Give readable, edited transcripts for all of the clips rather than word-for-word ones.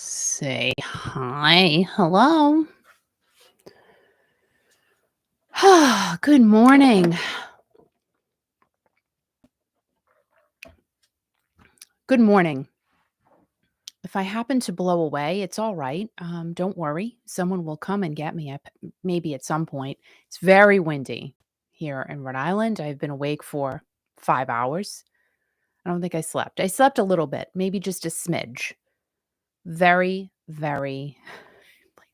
Say hi. Hello. Good morning. Good morning. If I happen to blow away, it's all right. Don't worry. Someone will come and get me maybe at some point. It's very windy here in Rhode Island. I've been awake for 5 hours. I don't think I slept. I slept a little bit, maybe just a smidge. Very, very.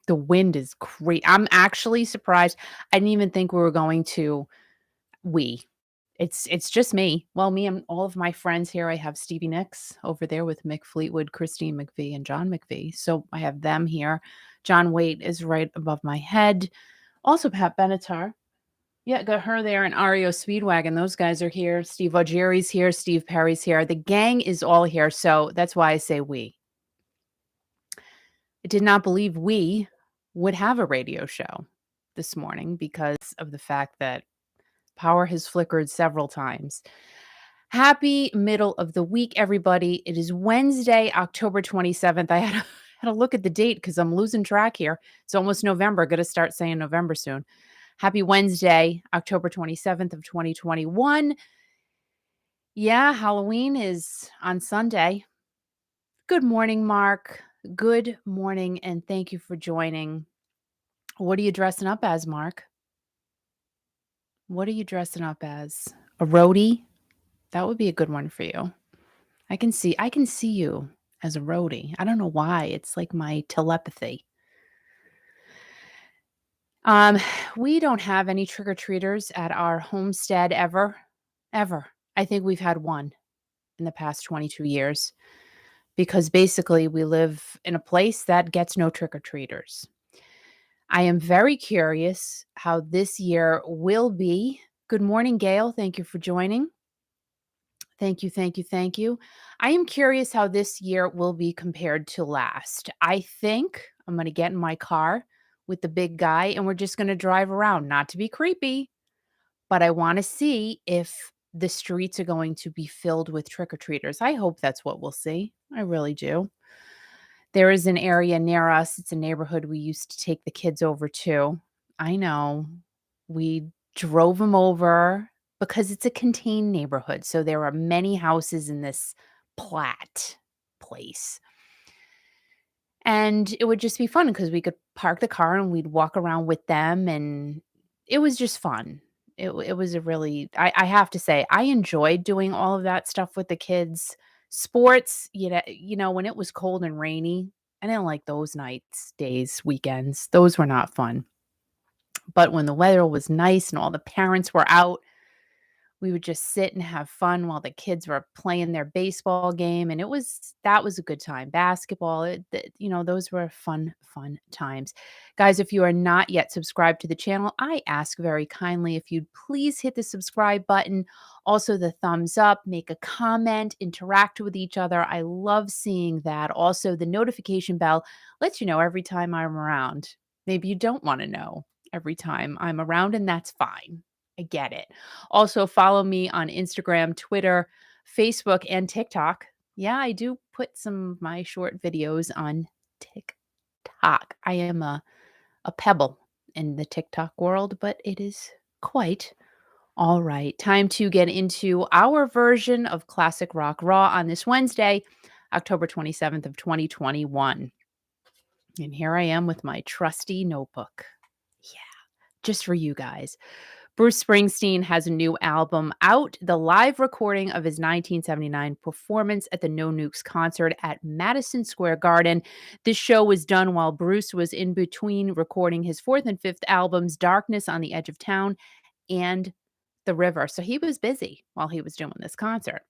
The wind is great. I'm actually surprised. I didn't even think we were going to we. It's just me. Well, me and all of my friends here. I have Stevie Nicks over there with Mick Fleetwood, Christine McVie, and John McVie. So I have them here. John Waite is right above my head. Also, Pat Benatar. Yeah, got her there and Ario Speedwagon. Those guys are here. Steve Augeri's here. Steve Perry's here. The gang is all here. So that's why I say we. I did not believe we would have a radio show this morning because of the fact that power has flickered several times. Happy middle of the week, everybody. It is Wednesday, October 27th. I had to look at the date because I'm losing track here. It's almost November. Got to start saying November soon. Happy Wednesday, October 27th of 2021. Yeah, Halloween is on Sunday. Good morning, Mark. Good morning, and thank you for joining. What are you dressing up as, Mark? What are you dressing up as? A roadie? That would be a good one for you. I can see you as a roadie. I don't know why. It's like my telepathy. We don't have any trick-or-treaters at our homestead ever. Ever. I think we've had one in the past 22 years because basically we live in a place that gets no trick-or-treaters. I am very curious how this year will be. Good morning, Gail. Thank you for joining. Thank you, thank you, thank you. I am curious how this year will be compared to last. I think I'm going to get in my car with the big guy and we're just going to drive around, not to be creepy, but I want to see if the streets are going to be filled with trick-or-treaters. I hope that's what we'll see. I really do. There is an area near us. It's a neighborhood we used to take the kids over to. I know. We drove them over because it's a contained neighborhood. So there are many houses in this plat place. And it would just be fun because we could park the car and we'd walk around with them. And it was just fun. It was a really, I have to say, I enjoyed doing all of that stuff with the kids. Sports, when it was cold and rainy, I didn't like those nights, days, weekends. Those were not fun. But when the weather was nice and all the parents were out, we would just sit and have fun while the kids were playing their baseball game, and that was a good time. Basketball, those were fun times. Guys, if you are not yet subscribed to the channel, I ask very kindly if you'd please hit the subscribe button, also the thumbs up, make a comment, interact with each other. I love seeing that. Also, the notification bell lets you know every time I'm around. Maybe you don't want to know every time I'm around, and that's fine. I get it. Also, follow me on Instagram, Twitter, Facebook, and TikTok. Yeah, I do put some of my short videos on TikTok. I am a pebble in the TikTok world, but it is quite all right. Time to get into our version of Classic Rock Raw on this Wednesday, October 27th of 2021. And here I am with my trusty notebook. Yeah, just for you guys. Bruce Springsteen has a new album out, the live recording of his 1979 performance at the No Nukes concert at Madison Square Garden. This show was done while Bruce was in between recording his fourth and fifth albums, Darkness on the Edge of Town and The River. So he was busy while he was doing this concert.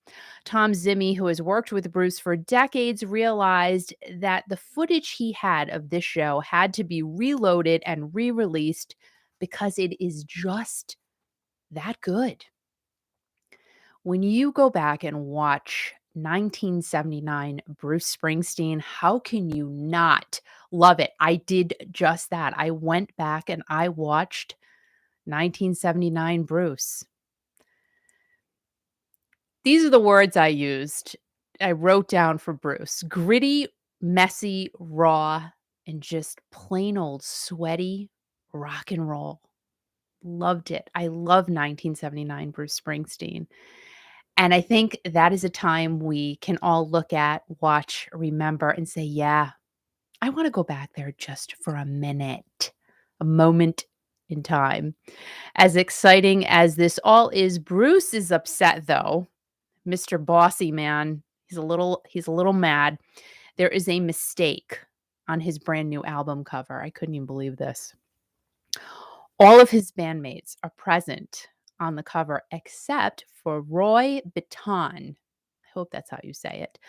Tom Zimmy, who has worked with Bruce for decades, realized that the footage he had of this show had to be reloaded and re-released because it is just that good. When you go back and watch 1979 Bruce Springsteen, how can you not love it? I did just that. I went back and I watched 1979 Bruce. These are the words I used. I wrote down for Bruce: gritty, Messy, raw, and just plain old sweaty rock and roll. Loved it. I love 1979 Bruce Springsteen. And I think that is a time we can all look at, watch, remember, and say, yeah, I want to go back there just for a minute, a moment in time. As exciting as this all is, Bruce is upset though. Mr. Bossy Man, he's a little mad. There is a mistake on his brand new album cover. I couldn't even believe this. All of his bandmates are present on the cover except for Roy Bittan. I hope that's how you say it.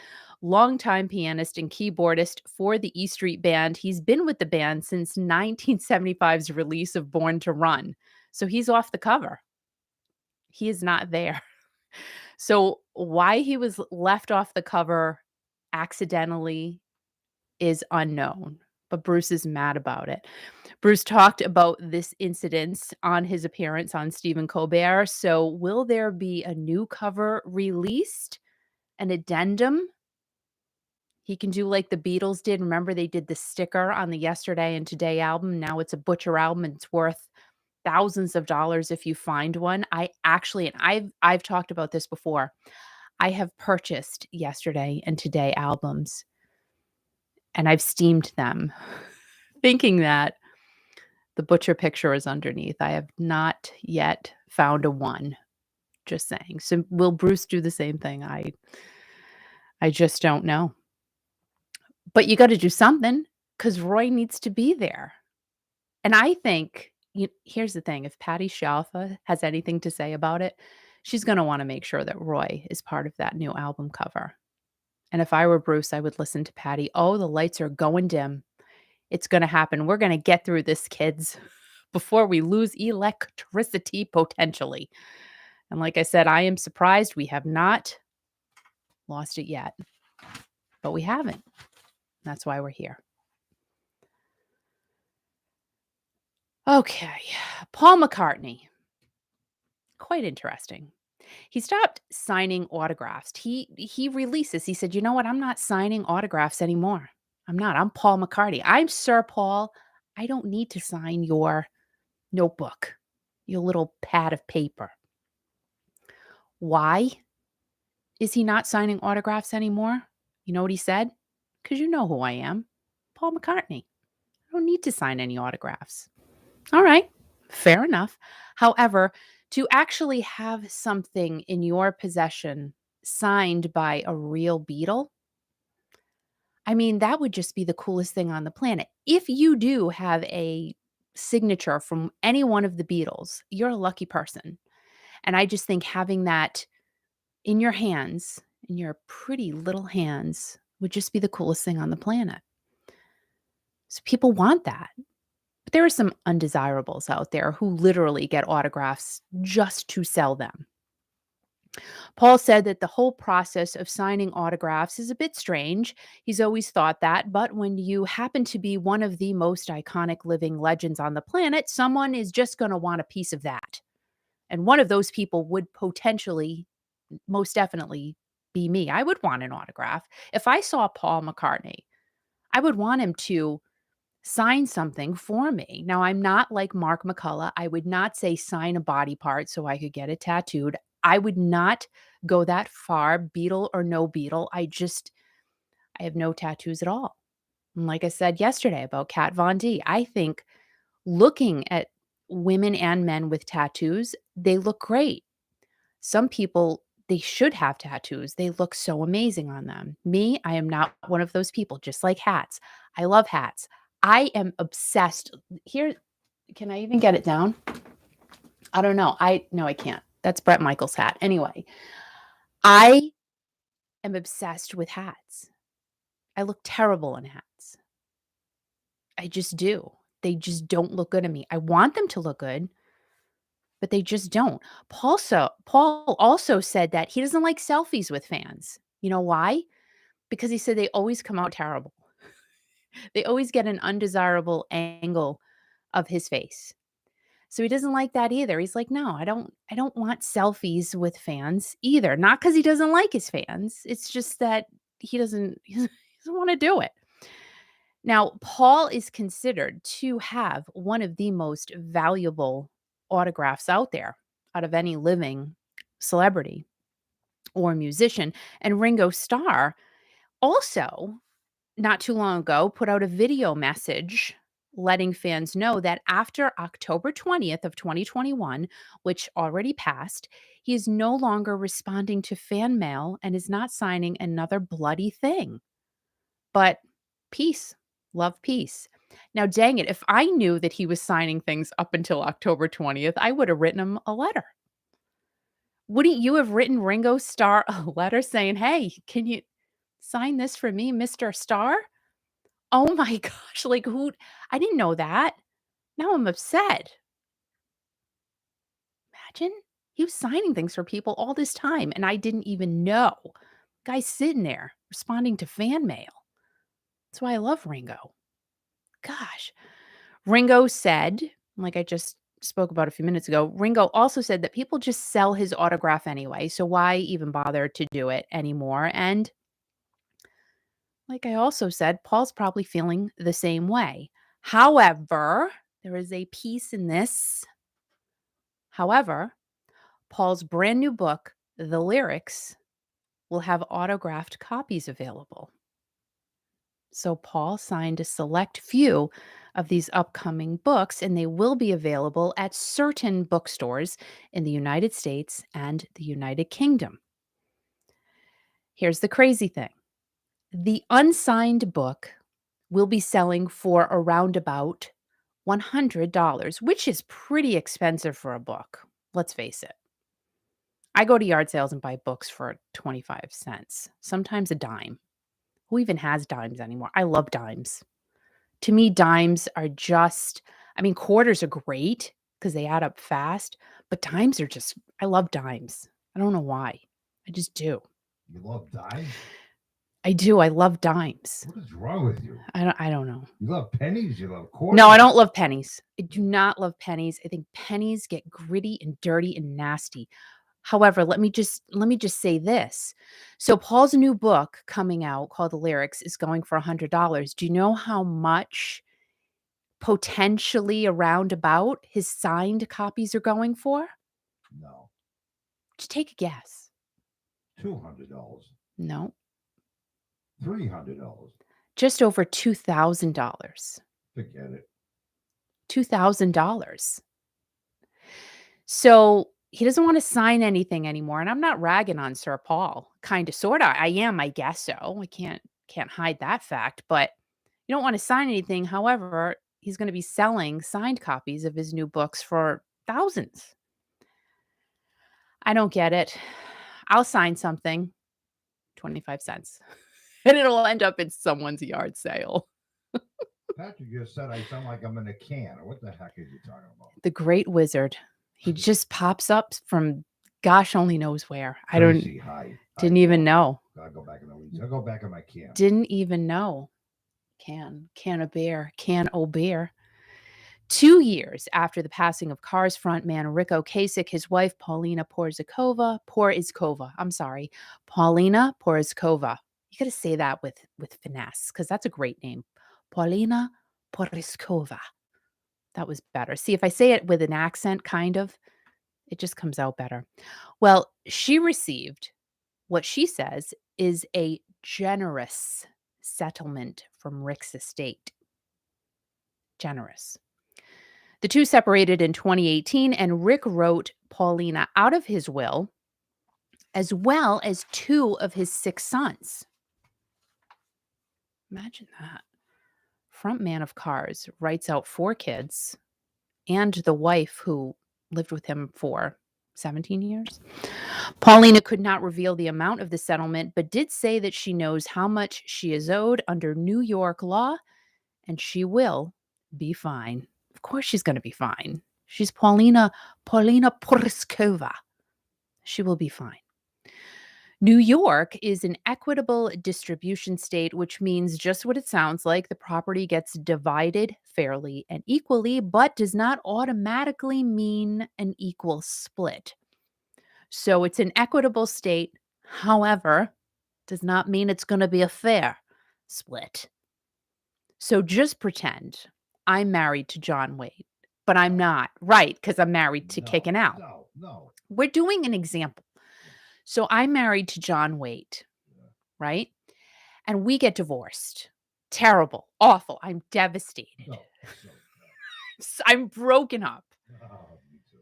Longtime pianist and keyboardist for the E Street Band. He's been with the band since 1975's release of Born to Run. So he's off the cover. He is not there. So why he was left off the cover accidentally is unknown, but Bruce is mad about it. Bruce talked about this incident on his appearance on Stephen Colbert. So, will there be a new cover released? An addendum? He can do like the Beatles did. Remember, they did the sticker on the Yesterday and Today album. Now it's a Butcher album and it's worth thousands of dollars if you find one. I actually, and I've talked about this before. I have purchased Yesterday and Today albums and I've steamed them, thinking that the Butcher picture is underneath. I have not yet found a one, just saying. So will Bruce do the same thing? I just don't know. But you gotta do something because Roy needs to be there. And I think here's the thing, if Patty Scialfa has anything to say about it, she's gonna wanna make sure that Roy is part of that new album cover. And if I were Bruce, I would listen to Patty. "Oh, the lights are going dim. It's gonna happen. We're gonna get through this, kids, before we lose electricity potentially." And like I said, I am surprised we have not lost it yet, but we haven't. That's why we're here. Okay. Paul McCartney. Quite interesting. He stopped signing autographs. He releases. He said, "You know what? I'm not signing autographs anymore. I'm not. I'm Paul McCartney. I'm Sir Paul. I don't need to sign your notebook, your little pad of paper." Why is he not signing autographs anymore? You know what he said? "'Cause you know who I am, Paul McCartney. I don't need to sign any autographs." All right, fair enough. However, to actually have something in your possession signed by a real Beatle, I mean, that would just be the coolest thing on the planet. If you do have a signature from any one of the Beatles, you're a lucky person. And I just think having that in your hands, in your pretty little hands, would just be the coolest thing on the planet. So people want that. But there are some undesirables out there who literally get autographs just to sell them. Paul said that the whole process of signing autographs is a bit strange. He's always thought that, but when you happen to be one of the most iconic living legends on the planet, someone is just going to want a piece of that. And one of those people would potentially, most definitely, be me. I would want an autograph. If I saw Paul McCartney, I would want him to sign something for me. Now, I'm not like Mark McCullough. I would not say sign a body part so I could get it tattooed. I would not go that far, Beatle or no Beatle. I have no tattoos at all. And like I said yesterday about Kat Von D, I think looking at women and men with tattoos, they look great. Some people, they should have tattoos. They look so amazing on them. Me, I am not one of those people, just like hats. I love hats. I am obsessed. Here, can I even get it down? I don't know. No, I can't. That's Bret Michaels' hat. Anyway, I am obsessed with hats. I look terrible in hats. I just do. They just don't look good on me. I want them to look good, but they just don't. Paul also said that he doesn't like selfies with fans. You know why? Because he said they always come out terrible. They always get an undesirable angle of his face. So he doesn't like that either. He's like, "No, I don't want selfies with fans either." Not because he doesn't like his fans. It's just that he doesn't Doesn't want to do it. Now, Paul is considered to have one of the most valuable autographs out there out of any living celebrity or musician. And Ringo Starr also, not too long ago, put out a video message letting fans know that after October 20th of 2021, which already passed, he is no longer responding to fan mail and is not signing another bloody thing. But peace, love, peace. Now, dang it, if I knew that he was signing things up until October 20th, I would have written him a letter. Wouldn't you have written Ringo Starr a letter saying, "Hey, can you sign this for me, Mr. Starr?" Oh my gosh, like who I didn't know that. Now I'm upset. Imagine he was signing things for people all this time and I didn't even know. Guy's sitting there responding to fan mail. That's why I love Ringo. Gosh. Ringo said, like I just spoke about a few minutes ago, Ringo also said that people just sell his autograph anyway. So why even bother to do it anymore? And like I also said, Paul's probably feeling the same way. However, there is a piece in this. However, Paul's brand new book, The Lyrics, will have autographed copies available. So Paul signed a select few of these upcoming books, and they will be available at certain bookstores in the United States and the United Kingdom. Here's the crazy thing. The unsigned book will be selling for around about $100, which is pretty expensive for a book. Let's face it. I go to yard sales and buy books for 25 cents, sometimes a dime. Who even has dimes anymore? I love dimes. To me, dimes are just, I mean, quarters are great because they add up fast, but dimes are just, I love dimes. I don't know why. I just do. You love dimes? I do. I love dimes. What is wrong with you? I don't know. You love pennies? You love quarters? No, I don't love pennies. I do not love pennies. I think pennies get gritty and dirty and nasty. However, let me just say this. So Paul's new book coming out called The Lyrics is going for $100. Do you know how much potentially around about his signed copies are going for? No. Just take a guess. $200. No, $300. just over $2,000. Forget it. $2,000. So he doesn't want to sign anything anymore. And I'm not ragging on Sir Paul. Kind of, sort of. I am, I guess so. I can't hide that fact. But you don't want to sign anything. However, he's going to be selling signed copies of his new books for thousands. I don't get it. I'll sign something, 25 cents. And it'll end up in someone's yard sale. Patrick just said I sound like I'm in a can. What the heck are you talking about? The great wizard. He just pops up from gosh only knows where. I Tracy, hi. didn't even know. I'll go back in the weeds. I'll go back in my can. Didn't even know. Can of beer, can o' beer. 2 years after the passing of Cars frontman Ric Ocasek, his wife Paulina Porizkova. You got to say that with finesse because that's a great name. Paulina Porizkova. That was better. See, if I say it with an accent, kind of, it just comes out better. Well, she received what she says is a generous settlement from Ric's estate. Generous. The two separated in 2018, and Ric wrote Paulina out of his will, as well as 2 of his 6 sons. Imagine that. Frontman of Cars writes out 4 kids and the wife who lived with him for 17 years. Paulina could not reveal the amount of the settlement, but did say that she knows how much she is owed under New York law, and she will be fine. Of course she's going to be fine. She's Paulina Porizkova. She will be fine. New York is an equitable distribution state, which means just what it sounds like. The property gets divided fairly and equally, but does not automatically mean an equal split. So it's an equitable state. However, does not mean it's going to be a fair. split. So just pretend I'm married to John Wade, but I'm No, not, right? Because I'm married to no, Kicking Out. no, no. We're doing an example. Yeah, So I'm married to John Wade, yeah. right? And we get divorced. Terrible, awful. I'm devastated. No, so no. I'm broken up. Oh, me too.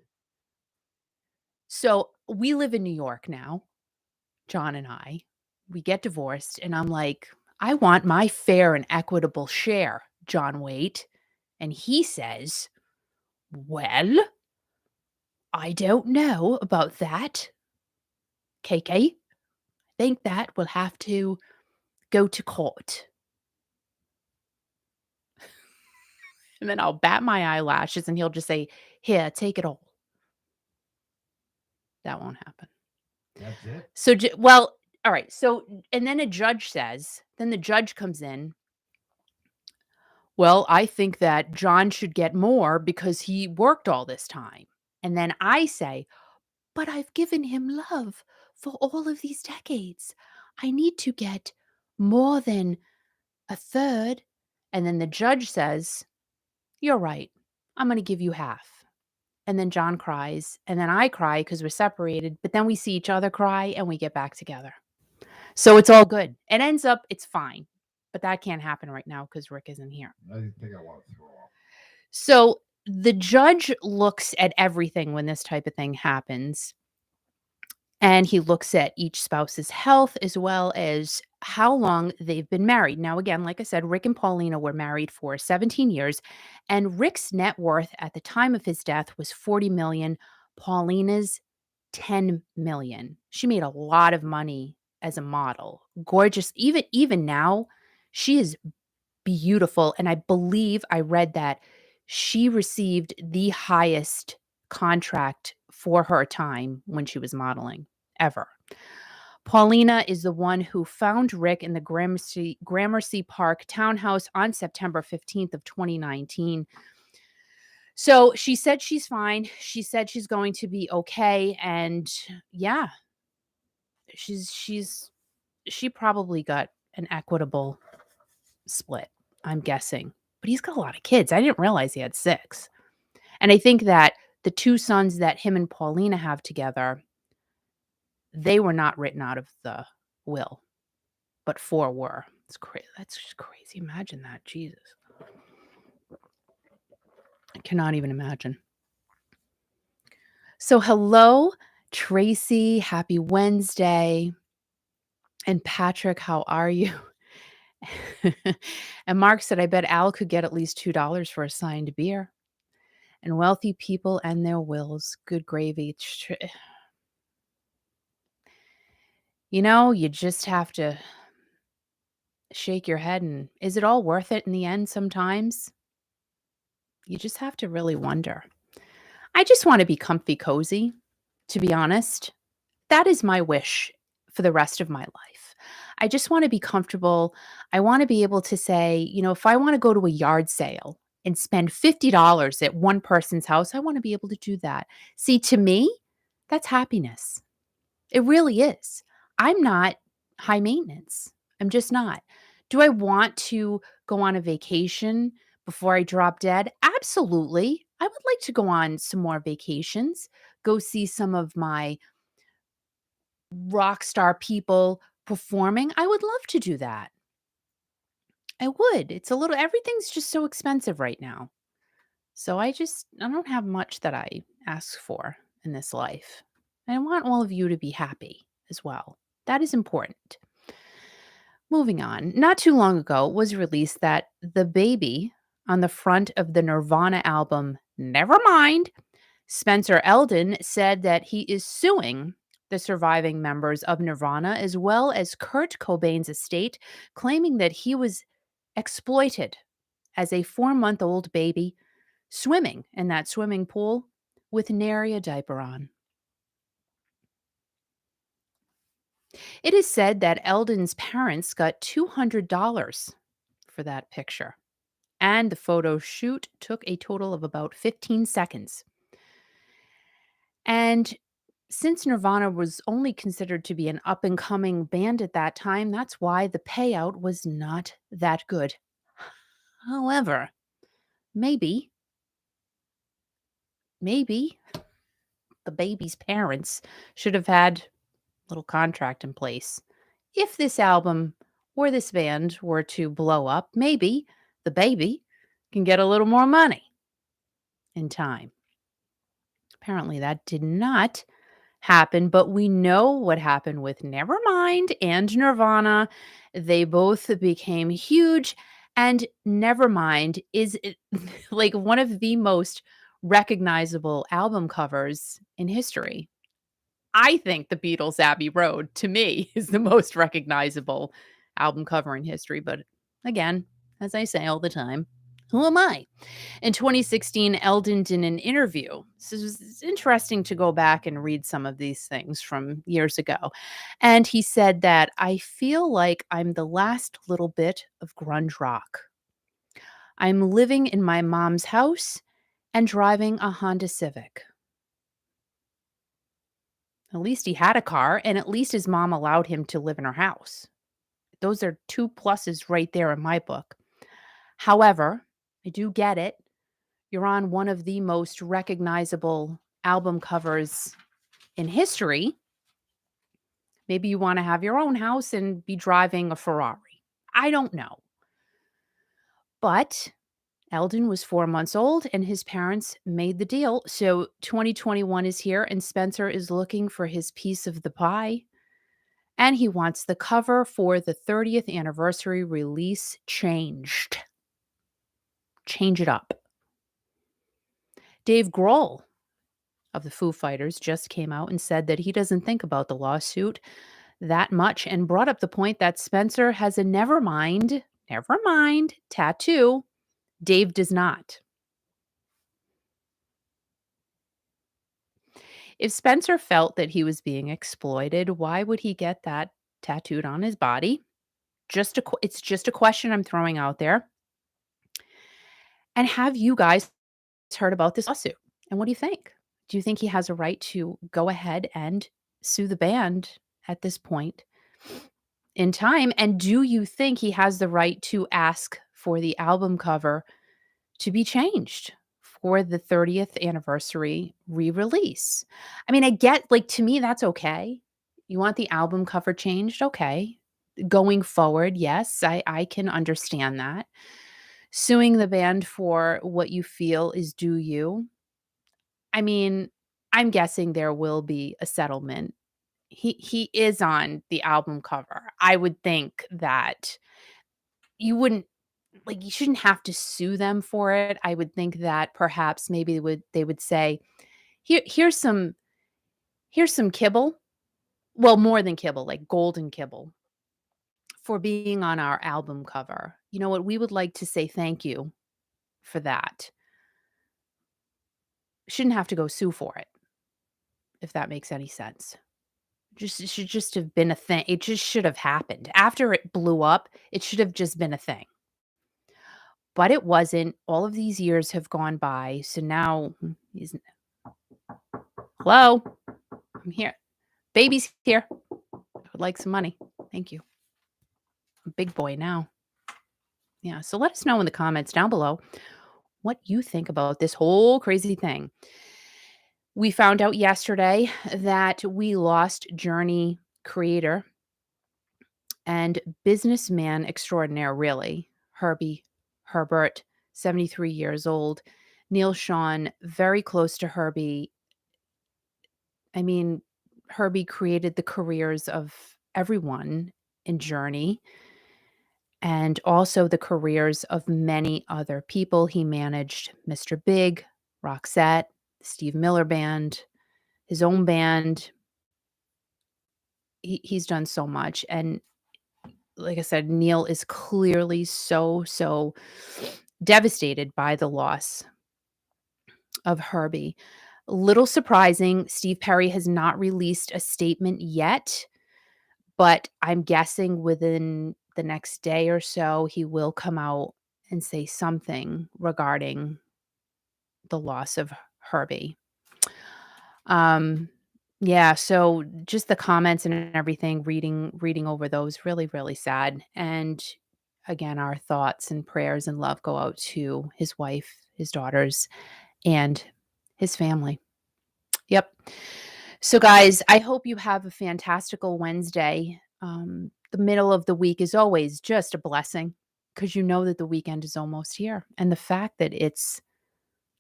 So we live in New York now, John and I. We get divorced, and I'm like, I want my fair and equitable share, John Waite. And he says, well, I don't know about that, KK. Think that will have to go to court. And then I'll bat my eyelashes and he'll just say, here, take it all. That won't happen. That's it. So, well, all right. So, and then a judge says, then the judge comes in. Well, I think that John should get more because he worked all this time. And then I say, but I've given him love for all of these decades. I need to get more than a third. And then the judge says, you're right. I'm going to give you half. And then John cries. And then I cry because we're separated. But then we see each other cry and we get back together. So it's all good. It ends up, it's fine. But that can't happen right now because Rick isn't here. I think I want to throw up. So the judge looks at everything when this type of thing happens. And he looks at each spouse's health as well as how long they've been married. Now, again, like I said, Rick and Paulina were married for 17 years, and Rick's net worth at the time of his death was 40 million. Paulina's 10 million. She made a lot of money as a model. Gorgeous. Even now, she is beautiful. And I believe I read that she received the highest contract for her time when she was modeling ever. Paulina is the one who found Rick in the Gramercy Park townhouse on September 15th of 2019. So she said she's fine. She said she's going to be okay. And yeah, she probably got an equitable split, I'm guessing. But he's got a lot of kids. I didn't realize he had 6. And I think that the 2 sons that him and Paulina have together, they were not written out of the will, but 4 were. It's crazy. That's just crazy. Imagine that. Jesus. I cannot even imagine. So hello, Tracy. Happy Wednesday. And Patrick, how are you? And Mark said, I bet Al could get at least $2 for a signed beer. And wealthy people and their wills. Good gravy. You just have to shake your head and is it all worth it in the end sometimes? You just have to really wonder. I just want to be comfy cozy, to be honest. That is my wish for the rest of my life. I just want to be comfortable. I want to be able to say, if I want to go to a yard sale and spend $50 at one person's house, I want to be able to do that. See, to me, that's happiness. It really is. I'm not high maintenance. I'm just not. Do I want to go on a vacation before I drop dead? Absolutely. I would like to go on some more vacations, go see some of my rock star people performing. I would love to do that. I would. Everything's just so expensive right now. So I don't have much that I ask for in this life. I want all of you to be happy as well. That is important. Moving on. Not too long ago, it was released that the baby on the front of the Nirvana album Nevermind, Spencer Eldon, said that he is suing the surviving members of Nirvana as well as Kurt Cobain's estate, claiming that he was exploited as a 4-month-old baby swimming in that swimming pool with nary a diaper on. It is said that Eldon's parents got $200 for that picture, and the photo shoot took a total of about 15 seconds. And Since Nirvana was only considered to be an up and coming band at that time, that's why the payout was not that good. However, maybe, maybe the baby's parents should have had a little contract in place. If this album or this band were to blow up, maybe the baby can get a little more money in time. Apparently, that did not happen, but we know what happened with Nevermind and Nirvana. They both became huge, and Nevermind is like one of the most recognizable album covers in history. I think the Beatles' Abbey Road, to me, is the most recognizable album cover in history, but again, as I say all the time, who am I? In 2016, Eldon did an interview. So it's interesting to go back and read some of these things from years ago. And he said that I feel like I'm the last little bit of grunge rock. I'm living in my mom's house and driving a Honda Civic. At least he had a car, and at least his mom allowed him to live in her house. Those are two pluses right there in my book. However, I do get it. You're on one of the most recognizable album covers in history. Maybe you want to have your own house and be driving a Ferrari. I don't know. But Eldon was 4 months old and his parents made the deal. So 2021 is here and Spencer is looking for his piece of the pie. And he wants the cover for the 30th anniversary release changed. Change it up. Dave Grohl of the Foo Fighters just came out and said that he doesn't think about the lawsuit that much and brought up the point that Spencer has a Nevermind tattoo. Dave does not. If Spencer felt that he was being exploited, why would he get that tattooed on his body? It's just a question I'm throwing out there. And have you guys heard about this lawsuit? And what do you think? Do you think he has a right to go ahead and sue the band at this point in time? And do you think he has the right to ask for the album cover to be changed for the 30th anniversary re-release? I mean, I get like to me that's okay. You want the album cover changed? Okay. Going forward, yes, I can understand that. Suing the band for what you feel is due you. I mean, I'm guessing there will be a settlement. He is on the album cover. I would think that you wouldn't like, you shouldn't have to sue them for it. I would think that perhaps maybe they would say, Here's some kibble." Well, more than kibble, like golden kibble for being on our album cover. You know what? We would like to say thank you for that. Shouldn't have to go sue for it, if that makes any sense. It should just have been a thing. It just should have happened. After it blew up, it should have just been a thing. But it wasn't. All of these years have gone by, so now he's hello? I'm here. Baby's here. I would like some money. Thank you. I'm a big boy now. Yeah, so let us know in the comments down below what you think about this whole crazy thing. We found out yesterday that we lost Journey creator and businessman extraordinaire, really, Herbie Herbert, 73 years old. Neil Sean, very close to Herbie. I mean, Herbie created the careers of everyone in Journey and also the careers of many other people. He managed Mr. Big, Roxette, Steve Miller Band, his own band. He's done so much. And like I said, Neil is clearly so devastated by the loss of Herbie. Little surprising, Steve Perry has not released a statement yet, but I'm guessing within the next day or so, he will come out and say something regarding the loss of Herbie. Um, Yeah, so just the comments and everything, reading over those, really, really sad. And again, our thoughts and prayers and love go out to his wife, his daughters, and his family. Yep. So, guys, I hope you have a fantastical Wednesday. The middle of the week is always just a blessing because you know that the weekend is almost here. And the fact that it's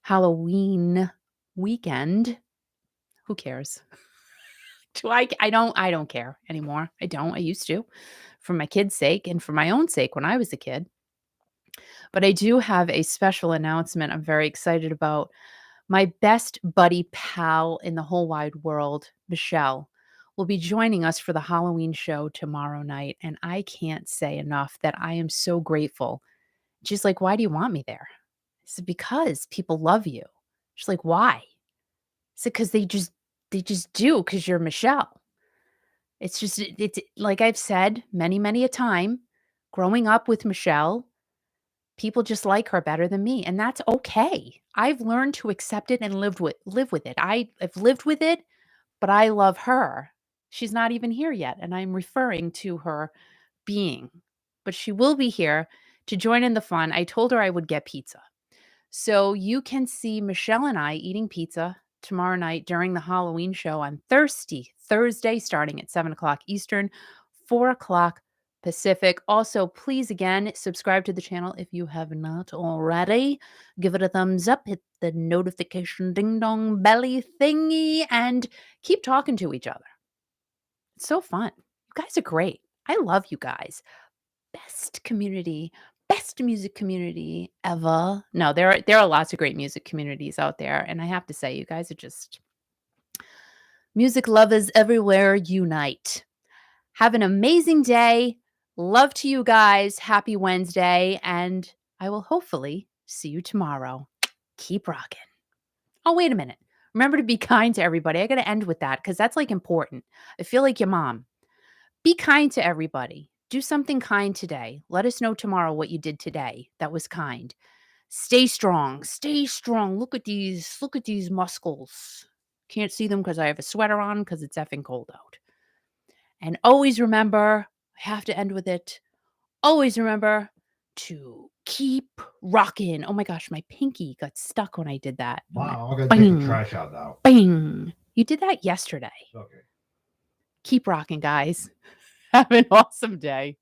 Halloween weekend, who cares? I don't care anymore. I don't. I used to for my kids' sake and for my own sake when I was a kid. But I do have a special announcement I'm very excited about. My best buddy pal in the whole wide world, Michelle, will be joining us for the Halloween show tomorrow night, and I can't say enough that I am so grateful. She's like, "Why do you want me there?" I said, "Because people love you." She's like, "Why?" I said, "'Cause they just do, 'cause you're Michelle." It's just it's like I've said many, many a time, growing up with Michelle, people just like her better than me, and that's okay. I've learned to accept it and live with it. I've lived with it, but I love her. She's not even here yet, and I'm referring to her being, but she will be here to join in the fun. I told her I would get pizza. So you can see Michelle and I eating pizza tomorrow night during the Halloween show on Thursday, starting at 7 o'clock Eastern, 4 o'clock Pacific. Also, please again subscribe to the channel if you have not already. Give it a thumbs up, hit the notification ding dong belly thingy, and keep talking to each other. It's so fun. You guys are great. I love you guys. Best community, best music community ever. No, there are lots of great music communities out there, and I have to say, you guys are just music lovers everywhere unite. Have an amazing day. Love to you guys. Happy Wednesday, and I will hopefully see you tomorrow. Keep rocking. Oh, wait a minute. Remember to be kind to everybody. I got to end with that because that's like important. I feel like your mom. Be kind to everybody. Do something kind today. Let us know tomorrow what you did today that was kind. Stay strong. Stay strong. Look at these muscles. Can't see them because I have a sweater on because it's effing cold out. And always remember, I have to end with it. Always remember to keep rocking. Oh my gosh, my pinky got stuck when I did that. It went Wow, I'm gonna take the bing, trash out now. bing. You did that yesterday. Okay. Keep rocking, guys. Have an awesome day.